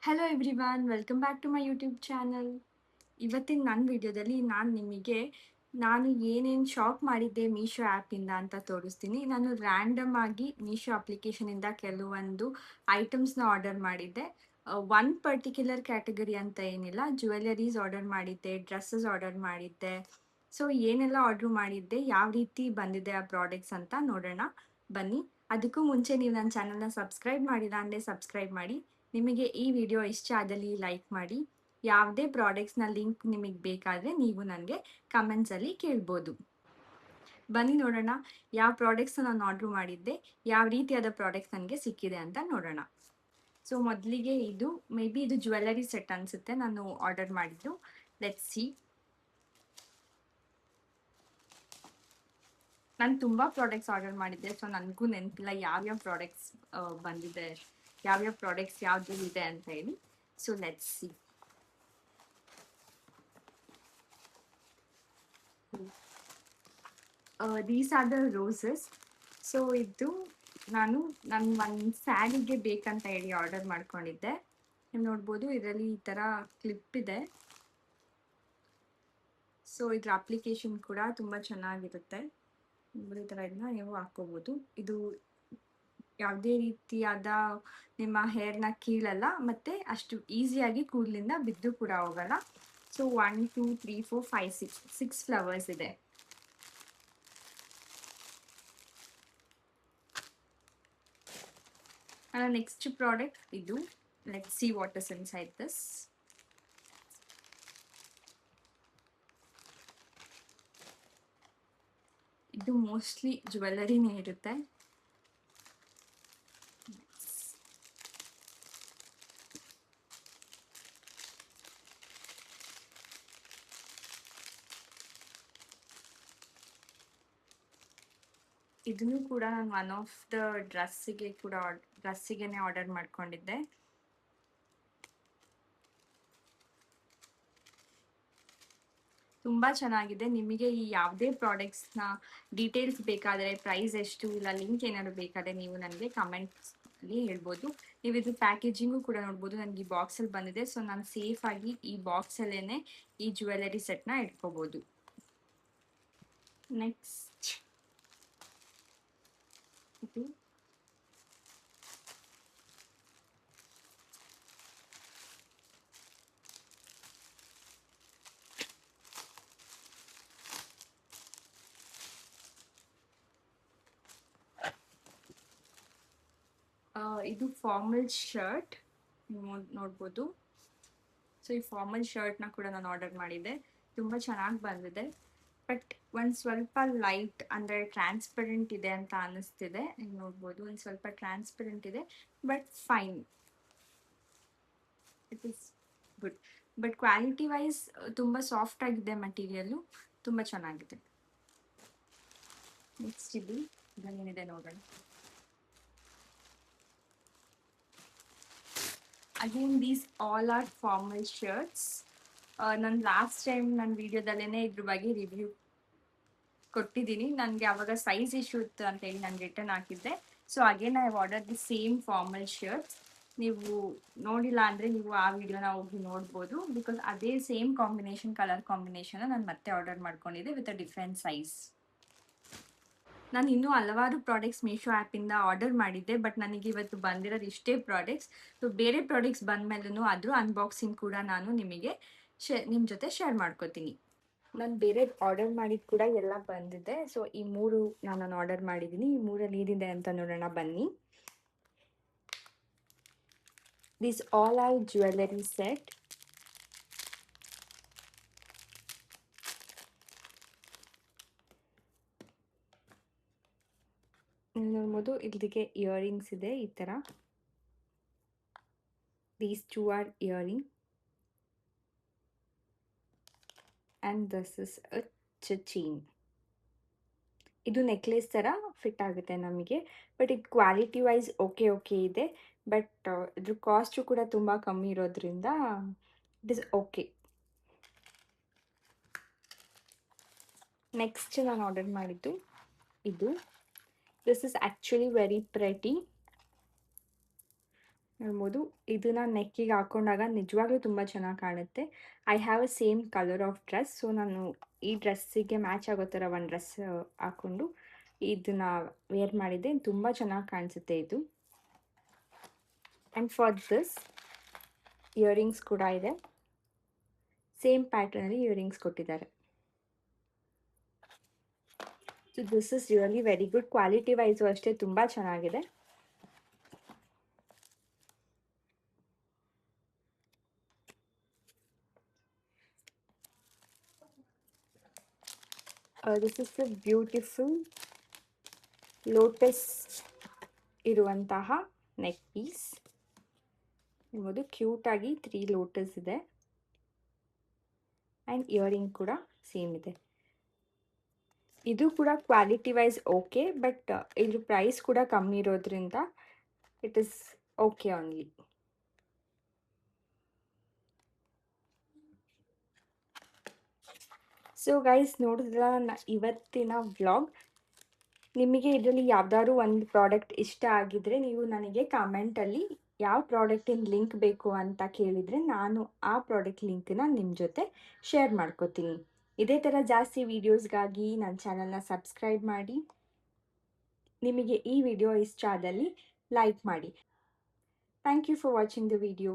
Hello everyone, welcome back to my YouTube channel. ಇವತ್ತಿನ ನನ್ನ ವಿಡಿಯೋದಲ್ಲಿ ನಾನು ಏನೇನು ಶಾಪ್ ಮಾಡಿದ್ದೆ ಮೀಶೋ ಆ್ಯಪಿಂದ ಅಂತ ತೋರಿಸ್ತೀನಿ. ನಾನು ರ್ಯಾಂಡಮ್ ಆಗಿ ಮೀಶೋ ಅಪ್ಲಿಕೇಶನಿಂದ ಕೆಲವೊಂದು ಐಟಮ್ಸ್ನ ಆರ್ಡರ್ ಮಾಡಿದ್ದೆ. ಒನ್ ಪರ್ಟಿಕ್ಯುಲರ್ ಕ್ಯಾಟಗರಿ ಅಂತ ಏನಿಲ್ಲ, ಜ್ಯುವೆಲರೀಸ್ ಆರ್ಡರ್ ಮಾಡಿದ್ದೆ, ಡ್ರೆಸ್ಸಸ್ ಆರ್ಡರ್ ಮಾಡಿದ್ದೆ. ಸೊ ಏನೆಲ್ಲ ಆರ್ಡ್ರ್ ಮಾಡಿದ್ದೆ, ಯಾವ ರೀತಿ ಬಂದಿದೆ ಆ ಪ್ರಾಡಕ್ಟ್ಸ್ ಅಂತ ನೋಡೋಣ ಬನ್ನಿ. ಅದಕ್ಕೂ ಮುಂಚೆ ನೀವು ನನ್ನ ಚಾನಲ್ನ ಸಬ್ಸ್ಕ್ರೈಬ್ ಮಾಡಿಲ್ಲ ಅಂದರೆ ಸಬ್ಸ್ಕ್ರೈಬ್ ಮಾಡಿ. ನಿಮಗೆ ಈ ವಿಡಿಯೋ ಇಷ್ಟ ಆದಲ್ಲಿ ಲೈಕ್ ಮಾಡಿ. ಯಾವುದೇ ಪ್ರಾಡಕ್ಟ್ಸ್ನ ಲಿಂಕ್ ನಿಮಗೆ ಬೇಕಾದರೆ ನೀವು ನನಗೆ ಕಮೆಂಟ್ಸಲ್ಲಿ ಕೇಳ್ಬೋದು. ಬನ್ನಿ ನೋಡೋಣ ಯಾವ ಪ್ರಾಡಕ್ಟ್ಸ್ನ ನಾನು ಆರ್ಡ್ರ್ ಮಾಡಿದ್ದೆ, ಯಾವ ರೀತಿಯಾದ ಪ್ರಾಡಕ್ಟ್ಸ್ ನನಗೆ ಸಿಕ್ಕಿದೆ ಅಂತ ನೋಡೋಣ. ಸೊ ಮೊದಲಿಗೆ ಮೇ ಬಿ ಇದು ಜ್ಯುವೆಲರಿ ಸೆಟ್ ಅನಿಸುತ್ತೆ ನಾನು ಆರ್ಡರ್ ಮಾಡಿದ್ದು. Let's see. ನಾನು ತುಂಬ ಪ್ರಾಡಕ್ಟ್ಸ್ ಆರ್ಡರ್ ಮಾಡಿದ್ದೆ, ಸೊ ನನಗೂ ನೆನಪಿಲ್ಲ ಯಾವ್ಯಾವ ಪ್ರಾಡಕ್ಟ್ಸ್ ಬಂದಿದೆ, ಯಾವ್ಯಾವ ಪ್ರಾಡಕ್ಟ್ಸ್ ಯಾವುದು ಇದೆ ಅಂತ ಹೇಳಿ. So let's see. These are the roses. So ಇದು ನಾನು ಒಂದು ಸ್ಯಾರಿಗೆ ಬೇಕಂತ ಹೇಳಿ ಆರ್ಡರ್ ಮಾಡ್ಕೊಂಡಿದ್ದೆ. ನೀವು ನೋಡ್ಬೋದು ಇದರಲ್ಲಿ ಈ ಥರ ಕ್ಲಿಪ್ ಇದೆ. ಸೊ ಇದ್ರ ಅಪ್ಲಿಕೇಶನ್ ಕೂಡ ತುಂಬ ಚೆನ್ನಾಗಿರುತ್ತೆ. ಈ ಥರ ಇದನ್ನ ನೀವು ಹಾಕ್ಕೋಬೋದು. ಇದು ಯಾವುದೇ ರೀತಿಯಾದ ನಿಮ್ಮ ಹೇರ್ನ ಕೀಳಲ್ಲ ಮತ್ತು ಅಷ್ಟು ಈಸಿಯಾಗಿ ಕೂದಲಿಂದ ಬಿದ್ದು ಕೂಡ ಹೋಗಲ್ಲ. ಸೊ 1 2 3 4 5 6 ಫ್ಲವರ್ಸ್ ಇದೆ. ನೆಕ್ಸ್ಟ್ ಪ್ರಾಡಕ್ಟ್ ಇದು. Let's see what is inside this. ಇದು ಮೋಸ್ಟ್ಲಿ ಜ್ಯುವೆಲರಿನೇ ಇರುತ್ತೆ. ಇದನ್ನು ಕೂಡ ನಾನು ಒನ್ ಆಫ್ ದ ಡ್ರೆಸ್ಸಿಗೆನೆ ಆರ್ಡರ್ ಮಾಡ್ಕೊಂಡಿದ್ದೆ. ತುಂಬ ಚೆನ್ನಾಗಿದೆ. ನಿಮಗೆ ಈ ಯಾವುದೇ ಪ್ರಾಡಕ್ಟ್ಸ್ನ ಡೀಟೇಲ್ಸ್ ಬೇಕಾದರೆ, ಪ್ರೈಸ್ ಎಷ್ಟು ಇಲ್ಲ ಲಿಂಕ್ ಏನಾದ್ರು ಬೇಕಾದರೆ ನೀವು ನನಗೆ ಕಮೆಂಟ್ಸಲ್ಲಿ ಹೇಳ್ಬೋದು. ನೀವು ಇದು ಪ್ಯಾಕೇಜಿಂಗು ಕೂಡ ನೋಡ್ಬೋದು. ನನಗೆ ಈ ಬಾಕ್ಸಲ್ಲಿ ಬಂದಿದೆ. ಸೊ ನಾನು ಸೇಫಾಗಿ ಈ ಬಾಕ್ಸಲ್ಲೇ ಈ ಜ್ಯುವೆಲರಿ ಸೆಟ್ನ ಇಟ್ಕೋಬೋದು. ನೆಕ್ಸ್ಟ್ ಇದು ಇದು ಫಾರ್ಮಲ್ ಶರ್ಟ್ ನೋಡ್ಬೋದು. ಸೊ ಈ ಫಾರ್ಮಲ್ ಶರ್ಟ್ನ ಕೂಡ ನಾನು ಆರ್ಡರ್ ಮಾಡಿದ್ದೆ. ತುಂಬ ಚೆನ್ನಾಗಿ ಬಂದಿದೆ. ಬಟ್ ಒಂದು ಸ್ವಲ್ಪ ಲೈಟ್ ಅಂದರೆ ಟ್ರಾನ್ಸ್ಪರೆಂಟ್ ಇದೆ ಅಂತ ಅನ್ನಿಸ್ತಿದೆ. ನೀವು ನೋಡ್ಬೋದು ಒಂದು ಸ್ವಲ್ಪ ಟ್ರಾನ್ಸ್ಪರೆಂಟ್ ಇದೆ, but fine, it is good. But quality wise ತುಂಬ ಸಾಫ್ಟ್ ಆಗಿದೆ, ಮಟೀರಿಯಲ್ಲು ತುಂಬ ಚೆನ್ನಾಗಿದೆ. ನೆಕ್ಸ್ಟ್ ಇದನ್ನೇನಿದೆ ನೋಡೋಣ. Again these all are formal shirts. ನಾನು ಲಾಸ್ಟ್ ಟೈಮ್ ನನ್ನ ವಿಡಿಯೋದಲ್ಲೇ ಇದ್ರ ಬಗ್ಗೆ ರಿವ್ಯೂ ಕೊಟ್ಟಿದ್ದೀನಿ. ನನಗೆ ಅವಾಗ ಸೈಜ್ ಇಶ್ಯೂ ಇತ್ತು ಅಂತ ಹೇಳಿ ನಾನು ರಿಟರ್ನ್ ಹಾಕಿದ್ದೆ. So again I have order the same formal shirts. ನೀವು ನೋಡಿಲ್ಲ ಅಂದರೆ ನೀವು ಆ ವಿಡಿಯೋನ ಹೋಗಿ ನೋಡ್ಬೋದು. ಬಿಕಾಸ್ ಅದೇ ಸೇಮ್ ಕಲರ್ ಕಾಂಬಿನೇಷನ್ ನಾನು ಮತ್ತೆ ಆರ್ಡರ್ ಮಾಡ್ಕೊಂಡಿದ್ದೆ ವಿತ್ ಅ ಡಿಫ್ರೆಂಟ್ ಸೈಜ್. ನಾನು ಇನ್ನೂ ಹಲವಾರು ಪ್ರಾಡಕ್ಟ್ಸ್ ಮೀಶೋ ಆ್ಯಪಿಂದ ಆರ್ಡರ್ ಮಾಡಿದ್ದೆ, ಬಟ್ ನನಗೆ ಇವತ್ತು ಬಂದಿರೋದು ಇಷ್ಟೇ ಪ್ರಾಡಕ್ಟ್ಸ್. ಸೊ ಬೇರೆ ಪ್ರಾಡಕ್ಟ್ಸ್ ಬಂದಮೇಲೂ ಅದ್ರ ಅನ್ಬಾಕ್ಸಿಂಗ್ ಕೂಡ ನಾನು ನಿಮಗೆ ನಿಮ್ಮ ಜೊತೆ ಶೇರ್ ಮಾಡ್ಕೋತೀನಿ. ನಾನು ಬೇರೆ ಆರ್ಡರ್ ಮಾಡಿದ್ದು ಕೂಡ ಎಲ್ಲ ಬಂದಿದೆ. ಸೊ ಈ 3 ನಾನು ಆರ್ಡರ್ ಮಾಡಿದ್ದೀನಿ. ಈ 3ಅಲ್ಲಿ ಏನಿದೆ ಅಂತ ನೋಡೋಣ ಬನ್ನಿ. This all are jewellery set. ನೋಡ್ಬೋದು ಇಲ್ಲಿಗೆ ಇಯರಿಂಗ್ಸ್ ಇದೆ ಈ ಥರ. These 2 are earring and this is a chain. ಇದು ನೆಕ್ಲೆಸ್ ಥರ ಫಿಟ್ ಆಗುತ್ತೆ ನಮಗೆ. ಬಟ್ ಇದು ಕ್ವಾಲಿಟಿ ವೈಸ್ ಓಕೆ ಇದೆ. ಬಟ್ ಇದ್ರ ಕಾಸ್ಟು ಕೂಡ ತುಂಬ ಕಮ್ಮಿ ಇರೋದ್ರಿಂದ ಇಟ್ ಇಸ್ ಓಕೆ. ನೆಕ್ಸ್ಟ್ ನಾನು ಆರ್ಡರ್ ಮಾಡಿದ್ದು ಇದು. This is actually very pretty. ನೋಡ್ಬೋದು. ಇದನ್ನ ನೆಕ್ಕಿಗೆ ಹಾಕೊಂಡಾಗ ನಿಜವಾಗ್ಲೂ ತುಂಬ ಚೆನ್ನಾಗಿ ಕಾಣುತ್ತೆ. I have a same colour of dress. So ನಾನು ಈ ಡ್ರೆಸ್ಸಿಗೆ ಮ್ಯಾಚ್ ಆಗೋ ಥರ ಒಂದು ಡ್ರೆಸ್ ಹಾಕ್ಕೊಂಡು ಇದನ್ನ ವೇರ್ ಮಾಡಿದ್ದೆ. ತುಂಬ ಚೆನ್ನಾಗಿ ಕಾಣಿಸುತ್ತೆ ಇದು. ಆ್ಯಂಡ್ ಫಾರ್ ದಿಸ್ ಇಯರಿಂಗ್ಸ್ ಕೂಡ ಇದೆ. ಸೇಮ್ ಪ್ಯಾಟರ್ನಲ್ಲಿ ಇಯರಿಂಗ್ಸ್ ಕೊಟ್ಟಿದ್ದಾರೆ. So this is really very good. Quality wise ಅಷ್ಟೇ ತುಂಬ ಚೆನ್ನಾಗಿದೆ. This is a beautiful lotus ಇರುವಂತಹ ನೆಕ್ ಪೀಸ್. ನೋಡ್ಬೋದು, ಕ್ಯೂಟಾಗಿ 3 ಲೋಟಸ್ ಇದೆ. ಆ್ಯಂಡ್ ಇಯರಿಂಗ್ ಕೂಡ ಸೇಮ್ ಇದೆ. ಇದು ಕೂಡ ಕ್ವಾಲಿಟಿ ವೈಸ್ ಓಕೆ, ಬಟ್ ಇದ್ರ ಪ್ರೈಸ್ ಕೂಡ ಕಮ್ಮಿ ಇರೋದ್ರಿಂದ it is okay only. So guys, ನೋಡಿದ್ರಲ್ಲ ಇವತ್ತಿನ ವ್ಲಾಗ್. ನಿಮಗೆ ಇದರಲ್ಲಿ ಯಾವ್ದಾದ್ರು ಒಂದು ಪ್ರಾಡಕ್ಟ್ ಇಷ್ಟ ಆಗಿದ್ರೆ ನೀವು ನನಗೆ ಕಮೆಂಟಲ್ಲಿ ಯಾವ ಪ್ರಾಡಕ್ಟಿನ ಲಿಂಕ್ ಬೇಕು ಅಂತ ಕೇಳಿದರೆ ನಾನು ಆ ಪ್ರಾಡಕ್ಟ್ ಲಿಂಕನ್ನ ನಿಮ್ಮ ಜೊತೆ ಶೇರ್ ಮಾಡ್ಕೋತೀನಿ. ಇದೇ ಥರ ಜಾಸ್ತಿ ವೀಡಿಯೋಸ್ಗಾಗಿ ನನ್ನ ಚಾನಲ್ನ ಸಬ್ಸ್ಕ್ರೈಬ್ ಮಾಡಿ. ನಿಮಗೆ ಈ ವಿಡಿಯೋ ಇಷ್ಟ ಆದಲ್ಲಿ ಲೈಕ್ ಮಾಡಿ. Thank you for watching the video.